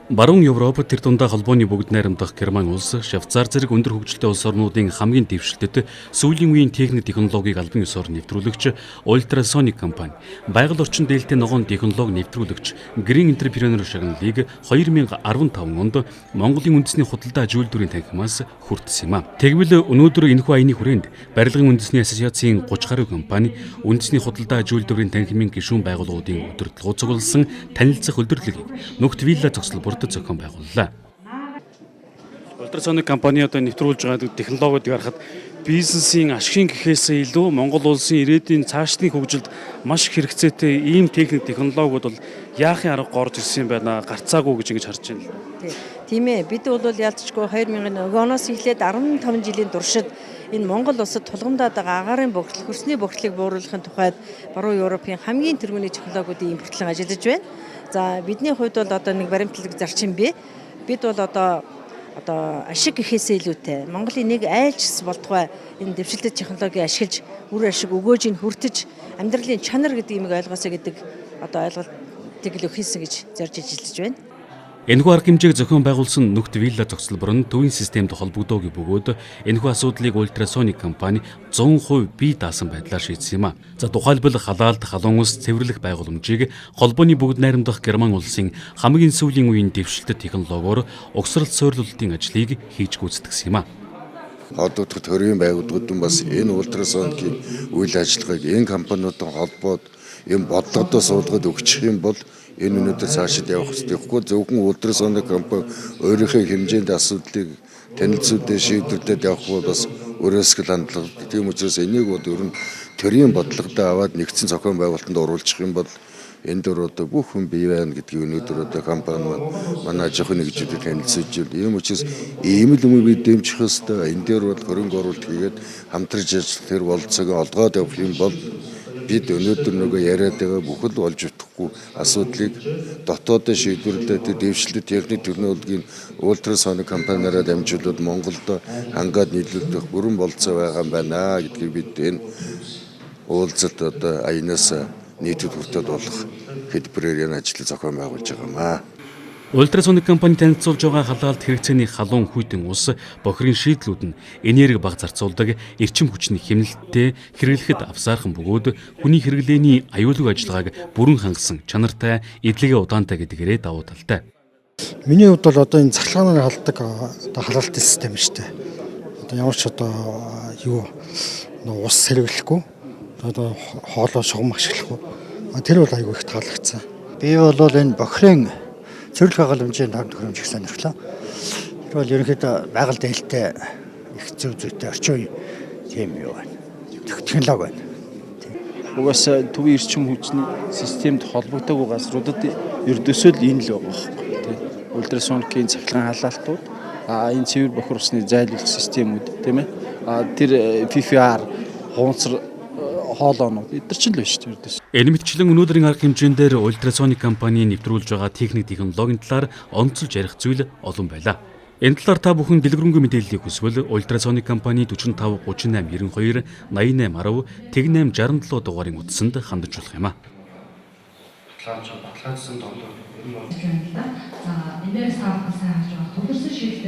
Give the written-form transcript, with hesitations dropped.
Баруун Европ тэр дундаа холбооны бүгд найрамдах Герман улс, Швейцар зэрэг өндөр хөгжилтэй улс орнуудын хамгийн дэвшилтэд сүүлийн үеийн техник технологиг албан ёсоор нэвтрүүлэгч Ultrasonic компани, байгаль орчин дээлтэй ногоон технологи нэвтрүүлэгч Green Entrepreneur шагналыг 2015 онд Монголын үндэсний худалдаа аж үйлдвэрийн танхимаас хүртсэн юм а. Тэгвэл өнөөдөр энэхүү аяны хүрээнд барилгын үндэсний ассоциацийн 30 гаруй компани үндэсний худалдаа аж үйлдвэрийн танхимын гишүүн байгууллагуудын удирдлага цугласан танилцах удирдлагыг Нүхт Вилла зогсол зохион байгууллаа. Ultrasonic компани одоо нэвтрүүлж байгаа технологиудыг харахад бизнесийн ашигын гэхээс илүү Монгол улсын ирээдүйн цаашдын хөгжилд маш хэрэгцээтэй ийм техник технологиуд бол яахын арга горж ирсэн юм байна, гарцаагүй гэж ингэж харж байна. Тийм ээ, бид бол ялцчгүй 2000 оноос эхлээд 15 жилийн туршид энэ Монгол улсад тулгамдаад байгаа агаарын богдлол, хөрсний богдлыг бууруулахын тухайд баруун Европын хамгийн тэргүүний технологиудын импортлон ажиллаж байна. За бидний хувьд бол одоо нэг баримтлаг зарчим бий. Бид бол одоо ашиг гэхээсээ илүүтэй Монголын нэг айлчс болтугай энэ дэвшилтэт технологи ашиглаж үр ашиг өгөөжийг хүртэж амьдралын чанар гэдэг юмыг ойлгосоо гэдэг одоо ойлголтыг л өгсөн гэж зорж ажиллаж байна. Энэхүү арга хэмжээг зохион байгуулсан Нүхт Вилла зогсолбор нь төвийн системд холбогдоогүй бөгөөд энэхүү асуудлыг Ultrasonic компани 100% бие даасан байдлаар шийдсэн юм а. За тухайлбал халаалт, халуун ус цэвэрлэх байгууламжийг холбооны бүгд найрамдах Герман улсын хамгийн сүүлийн үеийн дэвшилтэт технологиор угсрал суйрлуулалтын ажлыг хийж гүйцэтгэсэн юм а. Одоодох төрийн байгууллагууд бас энэ Ultrasonic-ийн үйл ажиллагааг энэ компаниудын холбоод энэ бодлогодоо суулгаад өгчих юм бол энэ өнөөдөр цаашид явах хэрэггүй зөвхөн Ultrasonic компани өөрийнхөө хэмжээнд асуудлыг танилцуулаад шийдвэрлээд явах бол бас өрөөсгөл хандлага. Тийм учраас энийг бол ер нь төрийн бодлогодоо аваад нэгдсэн зохион байгуулалтанд оруулах юм бол энэ дөр одоо бүх хүн бий байна гэдгийг өнөөдөр одоо компани манай аж ахуйн нэгжүүдэд танилцуулж байна. Ийм учраас ийм л юм бид дэмжих хэвээр энэ дээр бол хөрөнгө оруулалт хийгээд хамтарч ажиллах тэр болцоог олгоод явах юм бол бид өнөөдөр нөгөө яриад байгаа бүхэл болж өгөхгүй асуудлыг дотоодоо шийдвэрлээд дэвшилтэт техник технологийн Ultrasonic компаниараа дамжуулаад Монголд хангаад нийлүүлэх бүрэн болцоо байгаа юм байна гэдгийг бид энэ уулзалт одоо аянаас нийтэд хүртээд болох хэлбэрээр энэ ажлыг зохион байгуулж байгаа юм аа. Ultrasonic компани танилцуулж байгаа халаалт хэрэгцээний халуун хүйтэн ус, бохирын шийдлүүд нь энерги бага зарцуулдаг, эрчим хүчний хэмнэлттэй хэрэглэхэд авсаархан бөгөөд хүний хэрэглээний аюулгүй ажиллагааг бүрэн хангасан чанартай, эдлэгээ удаантай гэдгээрээ давуу талтай. Миний хувьд бол одоо энэ цахилгаанаар халддаг одоо халаалтын систем шүү дээ. Одоо ямар ч одоо ус сэргэлэхгүй, одоо хоолой шугам ашиглахгүй. Тэр бол аюул их таалагдсан. Би бол энэ бохирын цэвэрлэх байгууламжийн томд хөрөмж их сонирхлоо. Тэр бол ерөнхийдөө байгаль дээлтэй их зөв зүйтэй орчин үеийн тийм юу байна. Технологи байна. Угаасаа төвийн эрчим хүчний системд холбогдоогүй газруудад ердөөсөө л энэ л байгаа байхгүй. Ultrasonic-ийн цахилгаан халаалтууд, энэ цэвэр бохир усны зайлуулах системүүд тийм ээ. Тэр PFR хуунцар хоолоонууд эдгээр ч л байна шүү дээ. Энэ мэтчлэн өнөөдрийн арга хэмжээндээр Ultrasonic компани нэвтрүүлж байгаа техник технологийн талаар онцолж ярих зүйл олон байлаа. Энэ талаар та бүхэн дэлгэрэнгүй мэдээллийг хүсвэл Ultrasonic компани 45 38 92 88 10 8 67 дугаарын утсанд хандаж болох юм а. Баталгаажсан дондор. За энэ дээр саавсан харж байгаа төвлөрсөн шийдэлтэй